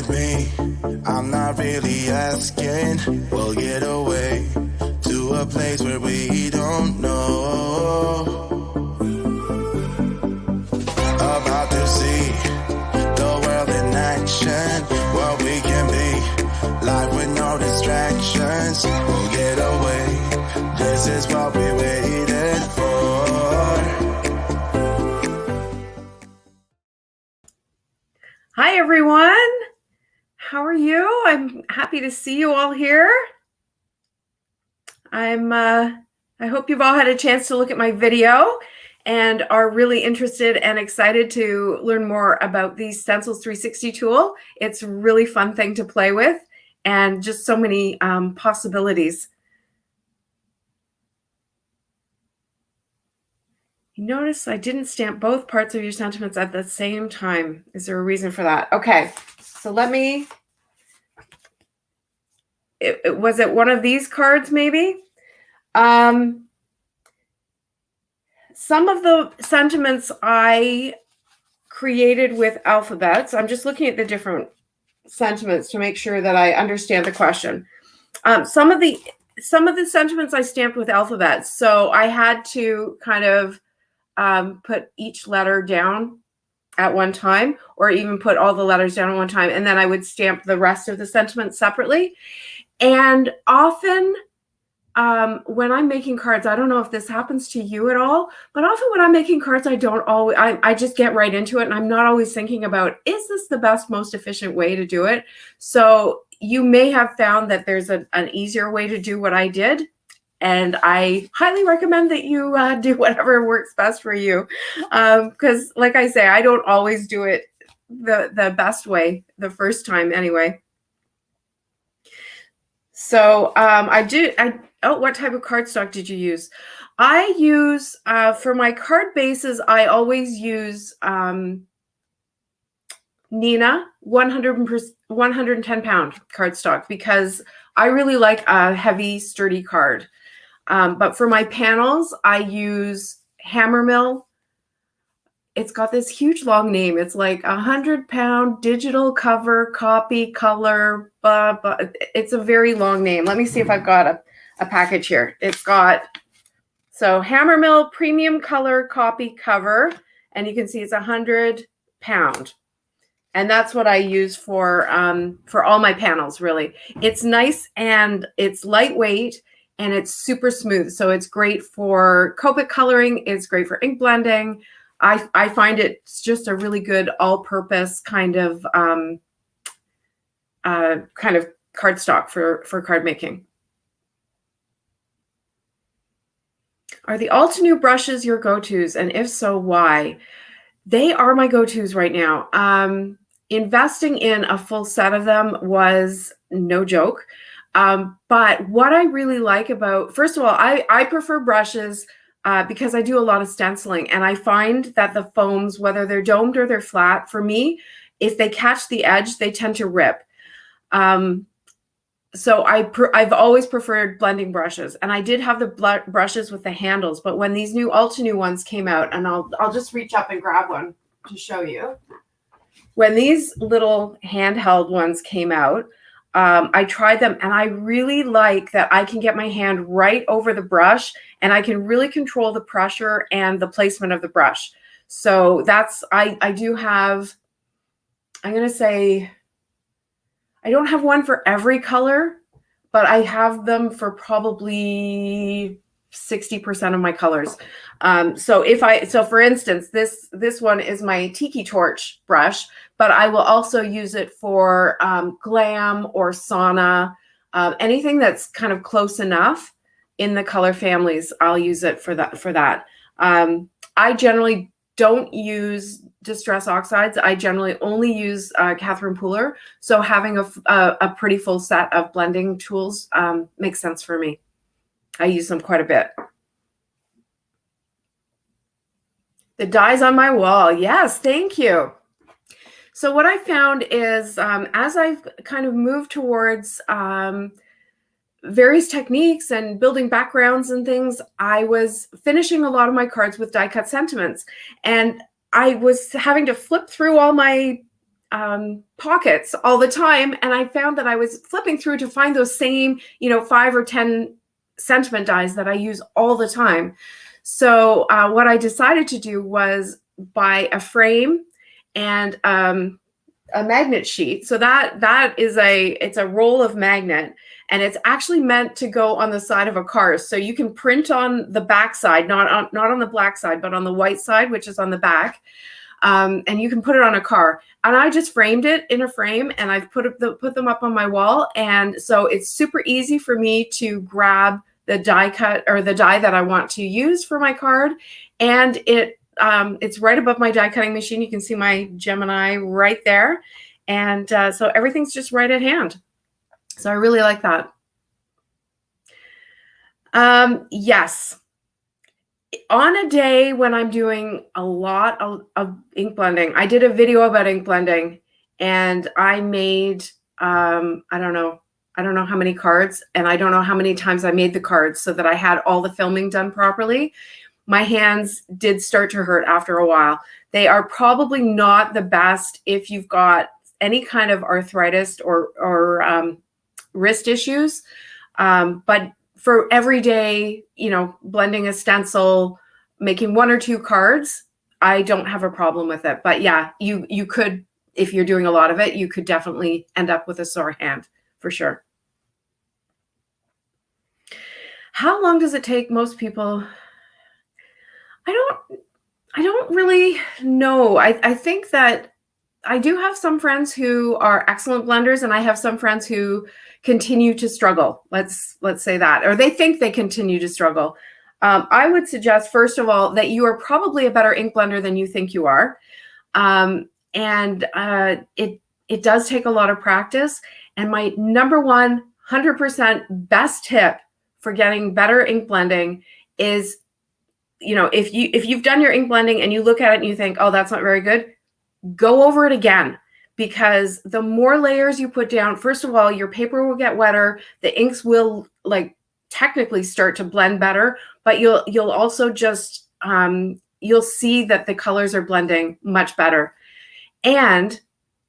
with me. I'm not really asking. We'll get away to a place where we don't know. About to see the world in action, what we can be, life with no distractions. We'll get away, this is what we waited for. Hi everyone, how are you? I'm happy to see you all here. I hope you've all had a chance to look at my video and are really interested and excited to learn more about the Stencils 360 tool. It's a really fun thing to play with and just so many possibilities. You notice I didn't stamp both parts of your sentiments at the same time. Is there a reason for that? Okay, so let me, was it one of these cards maybe? Some of the sentiments I created with alphabets. I'm just looking at the different sentiments to make sure that I understand the question. Some of the sentiments I stamped with alphabets. So I had to kind of put each letter down at one time, or even put all the letters down at one time, and then I would stamp the rest of the sentiments separately. And often when I'm making cards, I don't know if this happens to you at all, but often when I'm making cards, I just get right into it, and I'm not always thinking about, is this the best, most efficient way to do it? So you may have found that there's an easier way to do what I did, and I highly recommend that you do whatever works best for you, because like I say, I don't always do it the best way the first time anyway. So what type of cardstock did you use? I use, for my card bases, I always use Nina 110 pound cardstock because I really like a heavy, sturdy card. But for my panels, I use Hammermill. It's got this huge long name. It's like 100-pound digital cover copy color. It's a very long name. Let me see if I've got a package here. It's got, so Hammermill premium color copy cover, and you can see it's 100-pound. And that's what I use for all my panels, really. It's nice and it's lightweight and it's super smooth. So it's great for Copic coloring. It's great for ink blending. I find it's just a really good all-purpose kind of cardstock for card making. Are the Altenew brushes your go-tos? And if so, why? They are my go-tos right now. Investing in a full set of them was no joke. But what I really like about, first of all, I prefer brushes because I do a lot of stenciling, and I find that the foams, whether they're domed or they're flat, for me, if they catch the edge, they tend to rip. So I've always preferred blending brushes, and I did have the brushes with the handles, but when these new Altenew ones came out, and I'll just reach up and grab one to show you. When these little handheld ones came out, I tried them, and I really like that I can get my hand right over the brush, and I can really control the pressure and the placement of the brush. So that's, I do have, I'm going to say, I don't have one for every color, but I have them for probably 60% of my colors. So for instance, this one is my Tiki Torch brush, but I will also use it for glam or sauna, anything that's kind of close enough in the color families. I'll use it for that. I generally don't use Distress Oxides. I generally only use Catherine Pooler. So having a pretty full set of blending tools makes sense for me. I use them quite a bit. The dies on my wall. Yes, thank you. So what I found is as I've kind of moved towards various techniques and building backgrounds and things, I was finishing a lot of my cards with die cut sentiments. And I was having to flip through all my pockets all the time. And I found that I was flipping through to find those same, 5 or 10 sentiment dies that I use all the time. So what I decided to do was buy a frame and a magnet sheet. So that is it's a roll of magnet, and it's actually meant to go on the side of a car. So you can print on the back side, not on the black side, but on the white side, which is on the back. And you can put it on a car. And I just framed it in a frame, and I've put them up on my wall. And so it's super easy for me to grab the die cut or the die that I want to use for my card. And it's right above my die cutting machine. You can see my Gemini right there. And so everything's just right at hand. So I really like that. Yes. On a day when I'm doing a lot of ink blending, I did a video about ink blending, and I made, I don't know how many cards, and I don't know how many times I made the cards so that I had all the filming done properly. My hands did start to hurt after a while. They are probably not the best if you've got any kind of arthritis or wrist issues. But for every day, blending a stencil, making 1 or 2 cards, I don't have a problem with it. But yeah, you could, if you're doing a lot of it, you could definitely end up with a sore hand for sure. How long does it take most people? I don't really know. I think that I do have some friends who are excellent blenders, and I have some friends who continue to struggle. Let's say that, or they think they continue to struggle. I would suggest, first of all, that you are probably a better ink blender than you think you are. It does take a lot of practice. And my number 100% best tip for getting better ink blending is, if you've done your ink blending and you look at it and you think, oh, that's not very good, go over it again. Because the more layers you put down, first of all, your paper will get wetter. The inks will technically start to blend better, but you'll also just, you'll see that the colors are blending much better. And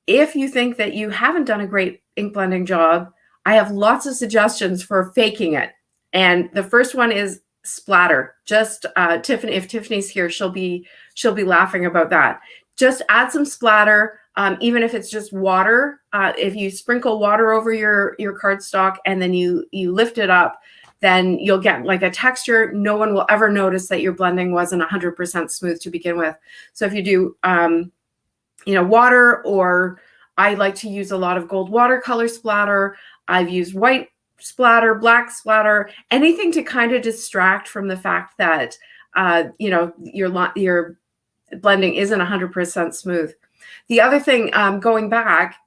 if you think that you haven't done a great ink blending job, I have lots of suggestions for faking it. And the first one is splatter. Just Tiffany, if Tiffany's here, she'll be laughing about that. Just add some splatter, even if it's just water. If you sprinkle water over your cardstock and then you lift it up, then you'll get like a texture. No one will ever notice that your blending wasn't 100% smooth to begin with. So if you do, water, or I like to use a lot of gold watercolor splatter. I've used white splatter, black splatter, anything to kind of distract from the fact that, your blending isn't 100% smooth. The other thing, going back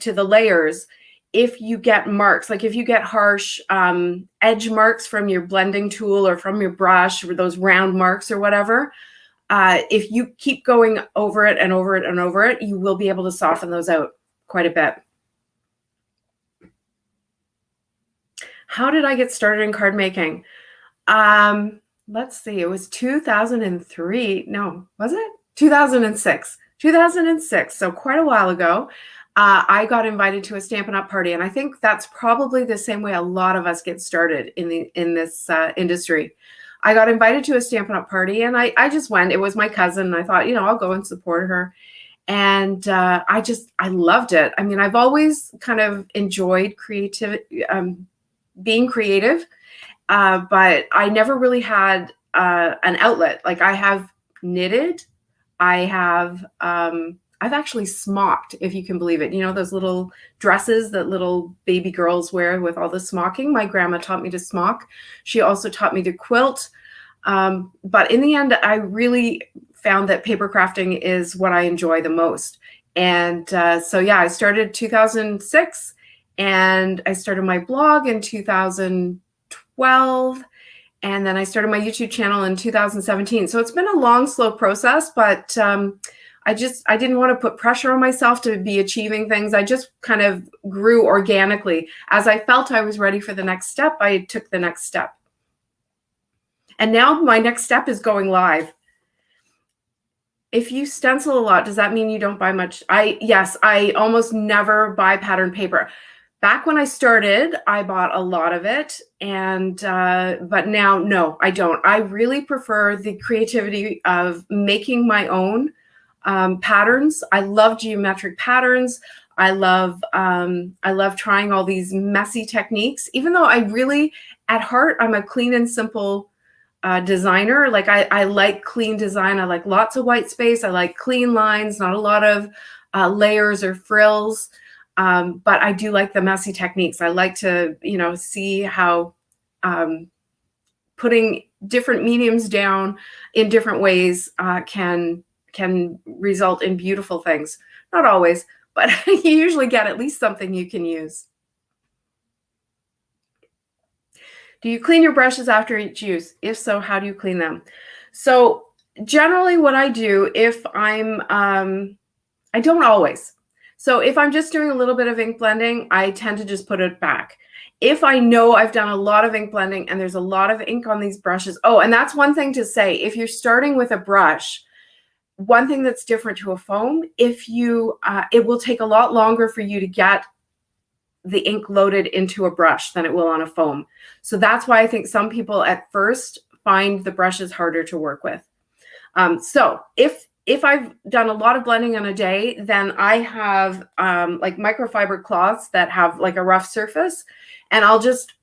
to the layers, if you get marks, like if you get harsh edge marks from your blending tool or from your brush, or those round marks or whatever, if you keep going over it and over it and over it, you will be able to soften those out quite a bit. How did I get started in card making? Let's see, it was 2003. No, was it? 2006. 2006, so quite a while ago. I got invited to a Stampin' Up! Party, and I think that's probably the same way a lot of us get started in this industry. I got invited to a Stampin' Up! Party, and I just went. It was my cousin, and I thought, I'll go and support her. And I loved it. I mean, I've always kind of enjoyed creativity, being creative, but I never really had an outlet. Like I have knitted, I've actually smocked, if you can believe it. Those little dresses that little baby girls wear with all the smocking. My grandma taught me to smock. She also taught me to quilt. But in the end, I really found that paper crafting is what I enjoy the most. And so, yeah, I started 2006. And I started my blog in 2012, and then I started my YouTube channel in 2017. So it's been a long, slow process, but I didn't want to put pressure on myself to be achieving things. I just kind of grew organically. As I felt I was ready for the next step, I took the next step. And now my next step is going live. If you stencil a lot, does that mean you don't buy much? Yes, I almost never buy pattern paper. Back when I started, I bought a lot of it, and but now, no, I don't. I really prefer the creativity of making my own patterns. I love geometric patterns. I love trying all these messy techniques, even though I really, at heart, I'm a clean and simple designer. Like I like clean design. I like lots of white space. I like clean lines, not a lot of layers or frills. But I do like the messy techniques. I like to, see how putting different mediums down in different ways can result in beautiful things. Not always, but you usually get at least something you can use. Do you clean your brushes after each use? If so, how do you clean them? So generally what I do, if I don't always. So if I'm just doing a little bit of ink blending, I tend to just put it back. If I know I've done a lot of ink blending and there's a lot of ink on these brushes. Oh, and that's one thing to say. If you're starting with a brush, one thing that's different to a foam, it will take a lot longer for you to get the ink loaded into a brush than it will on a foam. So that's why I think some people at first find the brushes harder to work with. So if I've done a lot of blending on a day, then I have like microfiber cloths that have like a rough surface, and I'll just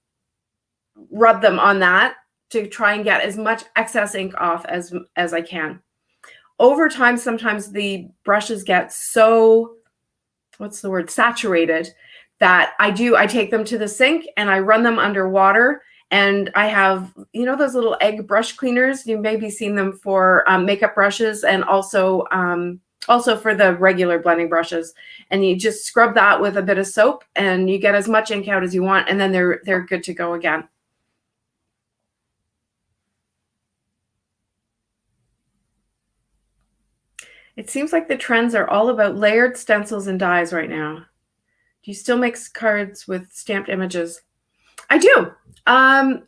rub them on that to try and get as much excess ink off as I can. Over time, sometimes the brushes get so, saturated, that I take them to the sink and I run them under water. And I have, those little egg brush cleaners. You maybe seen them for makeup brushes, and also for the regular blending brushes. And you just scrub that with a bit of soap, and you get as much ink out as you want, and then they're good to go again. It seems like the trends are all about layered stencils and dies right now. Do you still make cards with stamped images? I do.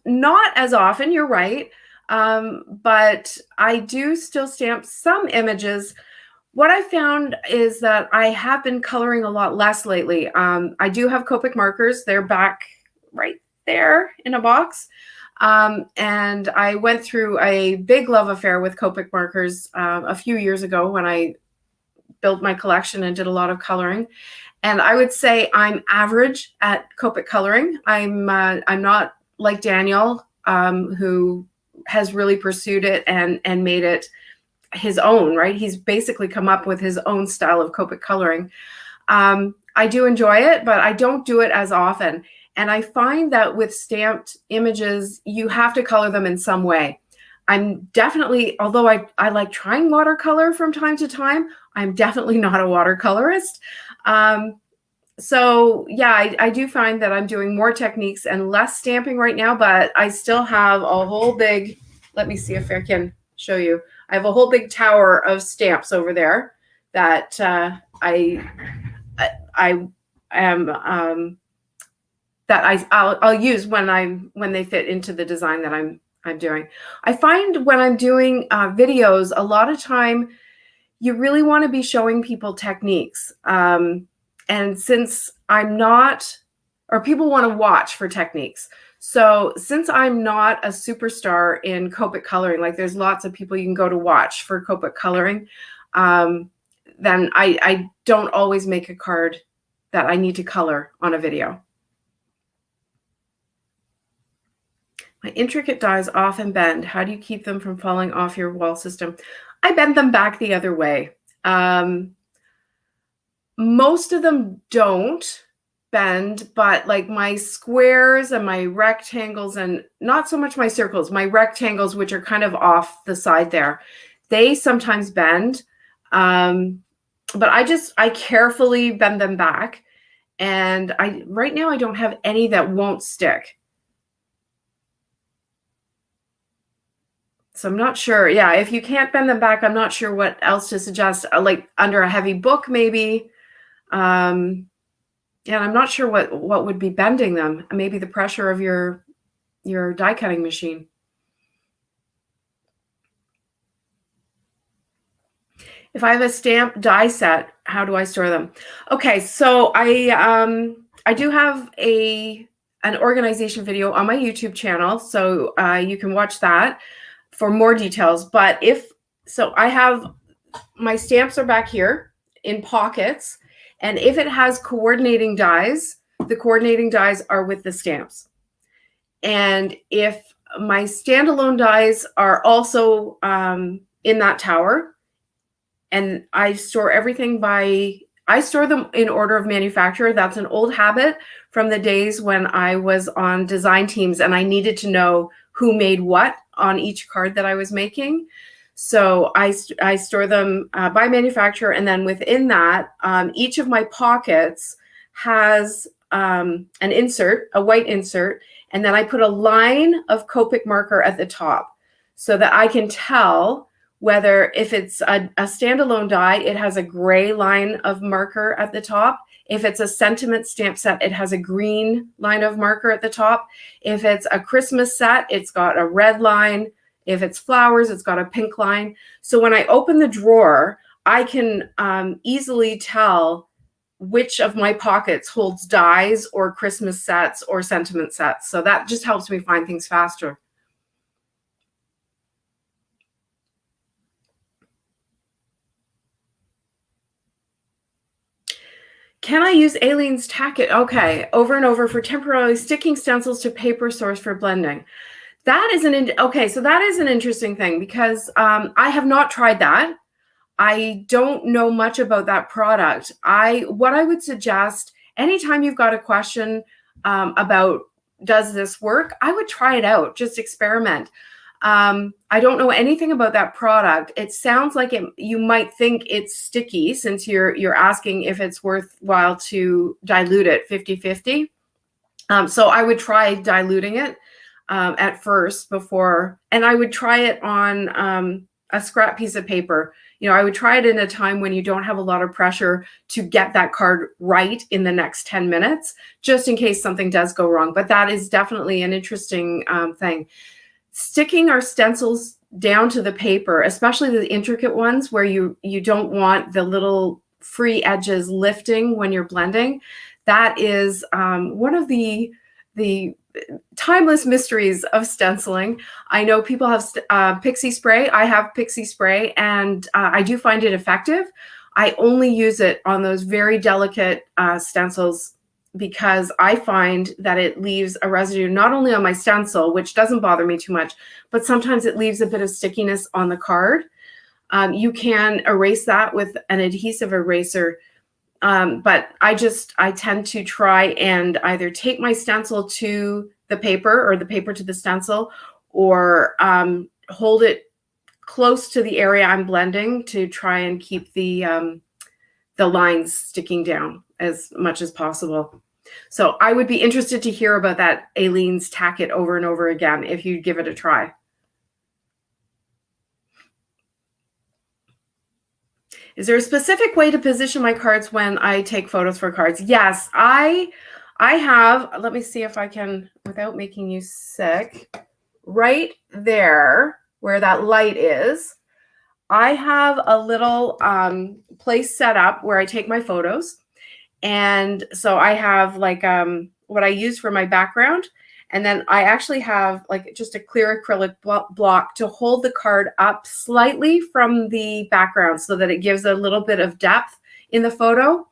Not as often, you're right. But I do still stamp some images. What I found is that I have been coloring a lot less lately. I do have Copic markers. They're back right there in a box. And I went through a big love affair with Copic markers a few years ago when I built my collection and did a lot of coloring. And I would say I'm average at Copic coloring. I'm not like Daniel, who has really pursued it and made it his own, right? He's basically come up with his own style of Copic coloring. I do enjoy it, but I don't do it as often. And I find that with stamped images, you have to color them in some way. I'm definitely, although I like trying watercolor from time to time, I'm definitely not a watercolorist. So yeah, I do find that I'm doing more techniques and less stamping right now, but I still have a whole big, let me see if I can show you. I have a whole big tower of stamps over there that I'll use when they fit into the design that I'm doing. I find when I'm doing videos, a lot of time you really want to be showing people techniques. And since I'm not, or people want to watch for techniques. So since I'm not a superstar in Copic coloring, like there's lots of people you can go to watch for Copic coloring, then I don't always make a card that I need to color on a video. My intricate dies often bend. How do you keep them from falling off your wall system? I bend them back the other way. Most of them don't bend, but like my squares and my rectangles, and not so much my circles, my rectangles, which are kind of off the side there, they sometimes bend. But I carefully bend them back. And right now I don't have any that won't stick. So I'm not sure. Yeah, if you can't bend them back, I'm not sure what else to suggest. Like under a heavy book, maybe. Yeah, I'm not sure what would be bending them. Maybe the pressure of your die cutting machine. If I have a stamp die set, how do I store them? Okay, so I do have an organization video on my YouTube channel, so you can watch that for more details. But I have my stamps are back here in pockets, and if it has coordinating dies, the coordinating dies are with the stamps. And if my standalone dies are also in that tower, and I store everything I store them in order of manufacturer. That's an old habit from the days when I was on design teams and I needed to know who made what on each card that I was making. So I store them by manufacturer, and then within that, each of my pockets has an insert, a white insert, and then I put a line of Copic marker at the top so that I can tell whether if it's a standalone die, it has a gray line of marker at the top. If it's a sentiment stamp set, it has a green line of marker at the top. If it's a Christmas set, it's got a red line. If it's flowers, it's got a pink line. So when I open the drawer, I can easily tell which of my pockets holds dies or Christmas sets or sentiment sets. So that just helps me find things faster. Can I use Aleene's Tack-It? Okay, over and over for temporarily sticking stencils to paper source for blending. That is so that is an interesting thing because I have not tried that. I don't know much about that product. What I would suggest, anytime you've got a question about does this work, I would try it out, just experiment. I don't know anything about that product. It sounds like you might think it's sticky since you're asking if it's worthwhile to dilute it 50-50. So I would try diluting it at first before, and I would try it on a scrap piece of paper. I would try it in a time when you don't have a lot of pressure to get that card right in the next 10 minutes, just in case something does go wrong. But that is definitely an interesting thing. Sticking our stencils down to the paper, especially the intricate ones where you don't want the little free edges lifting when you're blending, that is one of the timeless mysteries of stenciling. I know people have pixie spray. I have pixie spray, and I do find it effective. I only use it on those very delicate stencils because I find that it leaves a residue not only on my stencil, which doesn't bother me too much, but sometimes it leaves a bit of stickiness on the card. You can erase that with an adhesive eraser, but I tend to try and either take my stencil to the paper or the paper to the stencil, or hold it close to the area I'm blending to try and keep the lines sticking down as much as possible. So I would be interested to hear about that Aleene's Tack-It over and over again if you give it a try. Is there a specific way to position my cards when I take photos for cards? Yes, I have, let me see if I can, without making you sick, right there where that light is, I have a little place set up where I take my photos. And so I have like what I use for my background. And then I actually have like just a clear acrylic block to hold the card up slightly from the background so that it gives a little bit of depth in the photo.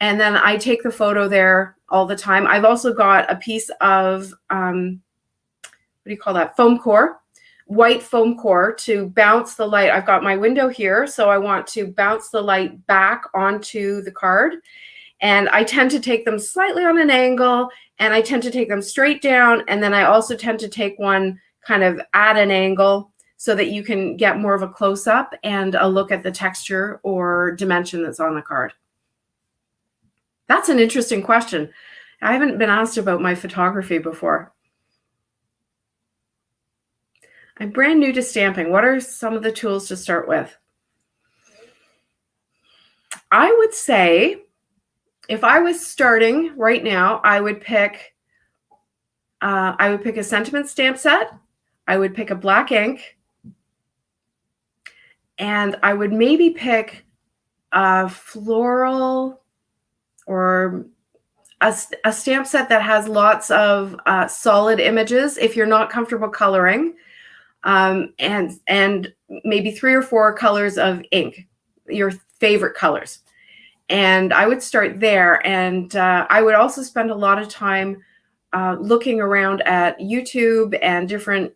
And then I take the photo there all the time. I've also got a piece of, what do you call that? Foam core, white foam core to bounce the light. I've got my window here, so I want to bounce the light back onto the card. And I tend to take them slightly on an angle, and I tend to take them straight down. And then I also tend to take one kind of at an angle so that you can get more of a close-up and a look at the texture or dimension that's on the card. That's an interesting question. I haven't been asked about my photography before. I'm brand new to stamping. What are some of the tools to start with? I would say, if I was starting right now, I would pick a sentiment stamp set. I would pick a black ink, And I would maybe pick a floral or a stamp set that has lots of solid images if you're not comfortable coloring, and maybe 3 or 4 colors of ink, your favorite colors. And I would start there. And I would also spend a lot of time looking around at YouTube and different,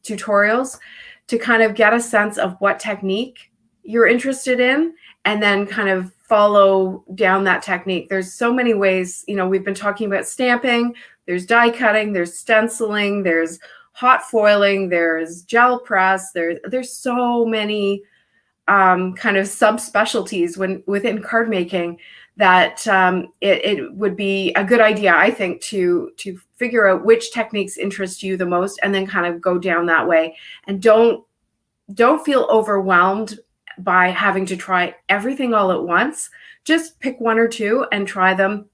tutorials to kind of get a sense of what technique you're interested in, and then kind of follow down that technique. There's so many ways, we've been talking about stamping, there's die cutting, there's stenciling, there's hot foiling, there's gel press, there's so many kind of subspecialties within card making that it would be a good idea, I think, to figure out which techniques interest you the most, and then kind of go down that way. And don't feel overwhelmed by having to try everything all at once. Just pick 1 or 2 and try them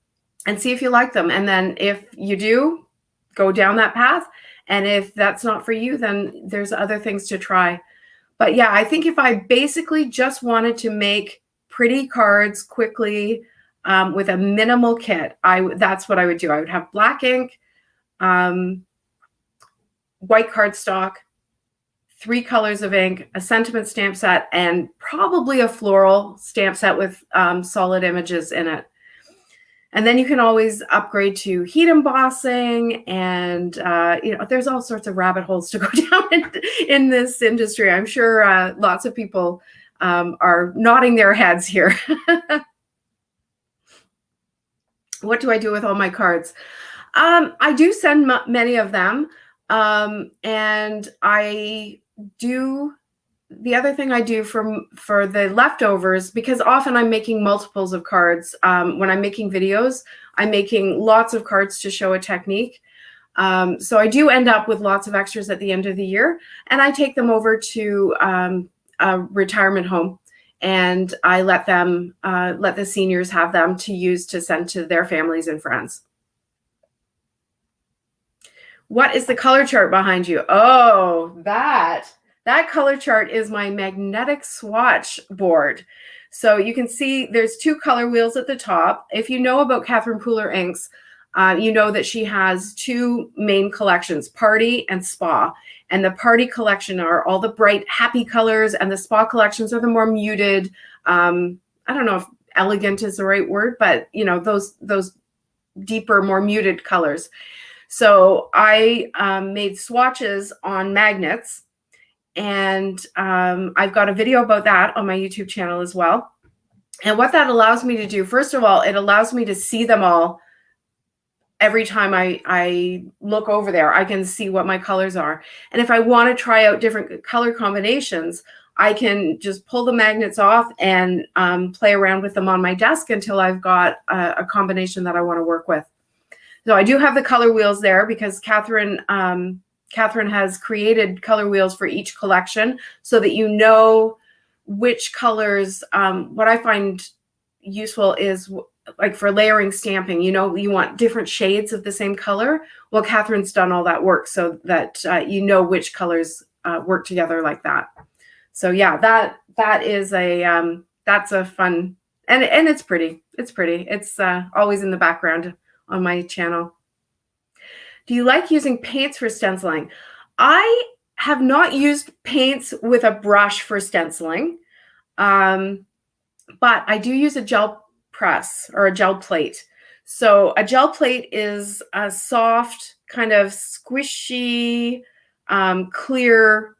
and see if you like them. And then if you do, go down that path. And if that's not for you, then there's other things to try. But yeah, I think if I basically just wanted to make pretty cards quickly with a minimal kit, that's what I would do. I would have black ink, white cardstock, 3 colors of ink, a sentiment stamp set, and probably a floral stamp set with solid images in it. And then you can always upgrade to heat embossing, and there's all sorts of rabbit holes to go down in this industry. I'm sure lots of people are nodding their heads here. What do I do with all my cards? I do send many of them, and I do. The other thing I do for the leftovers, because often I'm making multiples of cards. When I'm making videos, I'm making lots of cards to show a technique. So I do end up with lots of extras at the end of the year, and I take them over to a retirement home, and I let the seniors have them to use to send to their families and friends. What is the color chart behind you? Oh, that color chart is my magnetic swatch board. So you can see there's 2 color wheels at the top. If you know about Catherine Pooler inks, you know that she has 2 main collections, Party and Spa. And the Party collection are all the bright, happy colors, and the Spa collections are the more muted. I don't know if elegant is the right word, but those deeper, more muted colors. So I made swatches on magnets. And I've got a video about that on my YouTube channel as well. And what that allows me to do, first of all, it allows me to see them all every time I look over there. I can see what my colors are. And if I want to try out different color combinations, I can just pull the magnets off and play around with them on my desk until I've got a combination that I want to work with. So I do have the color wheels there because Catherine has created color wheels for each collection so that you know which colors. What I find useful is like for layering stamping, you want different shades of the same color. Well, Catherine's done all that work so that which colors work together like that. So yeah, that is that's a fun, and it's pretty. It's pretty. It's always in the background on my channel. Do you like using paints for stenciling? I have not used paints with a brush for stenciling, but I do use a gel press or a gel plate. So a gel plate is a soft, kind of squishy, clear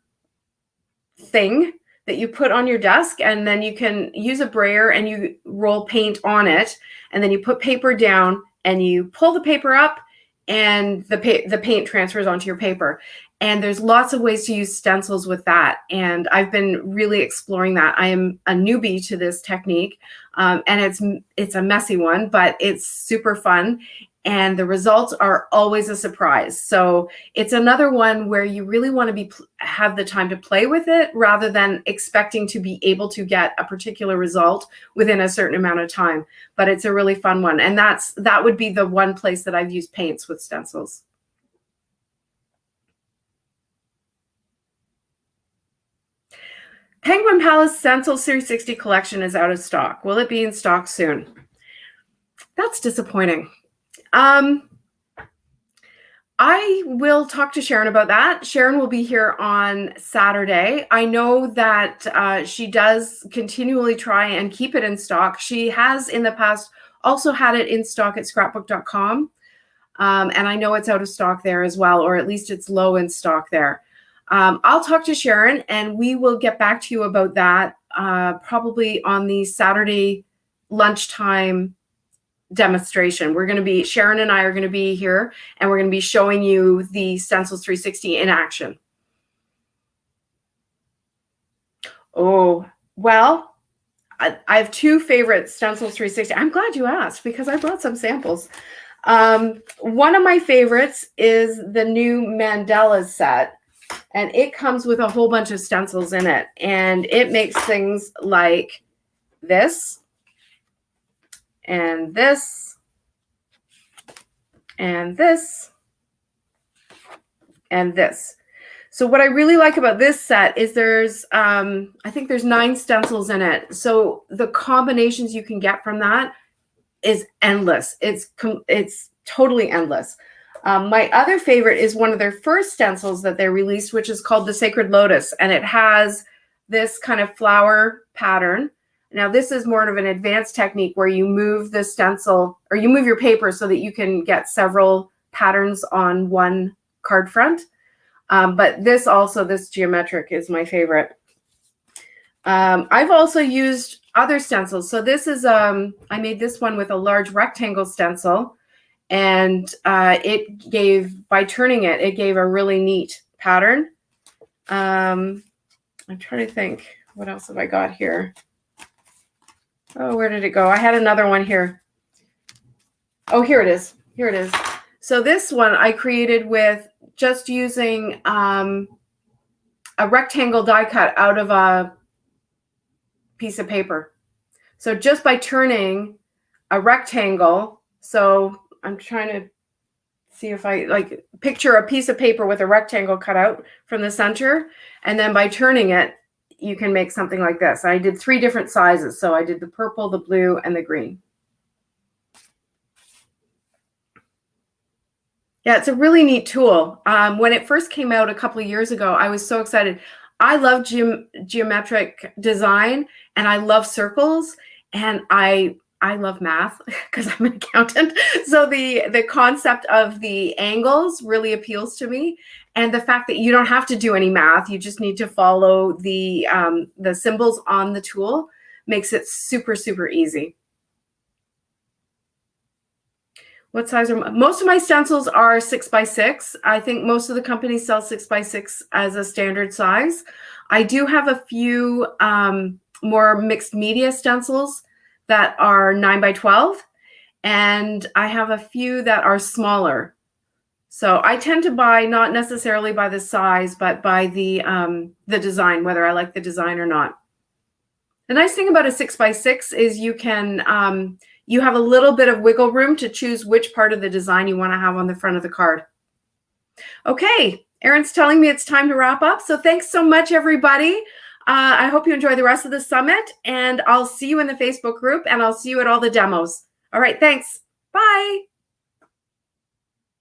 thing that you put on your desk, and then you can use a brayer and you roll paint on it, and then you put paper down and you pull the paper up, and the paint transfers onto your paper. And there's lots of ways to use stencils with that. And I've been really exploring that. I am a newbie to this technique, and it's a messy one, but it's super fun. And the results are always a surprise. So it's another one where you really want to have the time to play with it rather than expecting to be able to get a particular result within a certain amount of time. But it's a really fun one. And that would be the one place that I've used paints with stencils. Penguin Palace Stencil 360 collection is out of stock. Will it be in stock soon? That's disappointing. I will talk to Sharon about that. Sharon will be here on Saturday. I know that she does continually try and keep it in stock. She has in the past also had it in stock at scrapbook.com. And I know it's out of stock there as well, or at least it's low in stock there. I'll talk to Sharon and we will get back to you about that probably on the Saturday lunchtime demonstration. We're going to be, Sharon and I are going to be here and we're going to be showing you the Stencils 360 in action. Oh, well, I have two favorite Stencils 360. I'm glad you asked because I brought some samples. One of my favorites is the new Mandalas set, and it comes with a whole bunch of stencils in it, and it makes things like this and this and this and this. So what I really like about this set is there's, I think there's 9 stencils in it. So the combinations you can get from that is endless. It's totally endless. My other favorite is one of their first stencils that they released, which is called the Sacred Lotus. And it has this kind of flower pattern. Now, this is more of an advanced technique where you move the stencil or you move your paper so that you can get several patterns on one card front. But this geometric is my favorite. I've also used other stencils. So this is, I made this one with a large rectangle stencil, and it gave, by turning it, it gave a really neat pattern. I'm trying to think, what else have I got here? Oh, where did it go? I had another one here. Oh, here it is. Here it is. So this one I created with just using a rectangle die cut out of a piece of paper. So just by turning a rectangle, so I'm trying to see if I like picture a piece of paper with a rectangle cut out from the center, and then by turning it, you can make something like this. I did 3 different sizes. So I did the purple, the blue, and the green. Yeah, it's a really neat tool. When it first came out a couple of years ago, I was so excited. I love geometric design and I love circles, and I love math because I'm an accountant. So the concept of the angles really appeals to me. And the fact that you don't have to do any math, you just need to follow the symbols on the tool makes it super, super easy. What size are most of my stencils are 6x6. I think most of the companies sell 6x6 as a standard size. I do have a few more mixed media stencils that are 9x12, and I have a few that are smaller. So I tend to buy not necessarily by the size, but by the design, whether I like the design or not. The nice thing about a 6x6 is you can you have a little bit of wiggle room to choose which part of the design you want to have on the front of the card. Okay, Erin's telling me it's time to wrap up. So thanks so much, everybody. I hope you enjoy the rest of the summit, and I'll see you in the Facebook group, and I'll see you at all the demos. All right, thanks. Bye.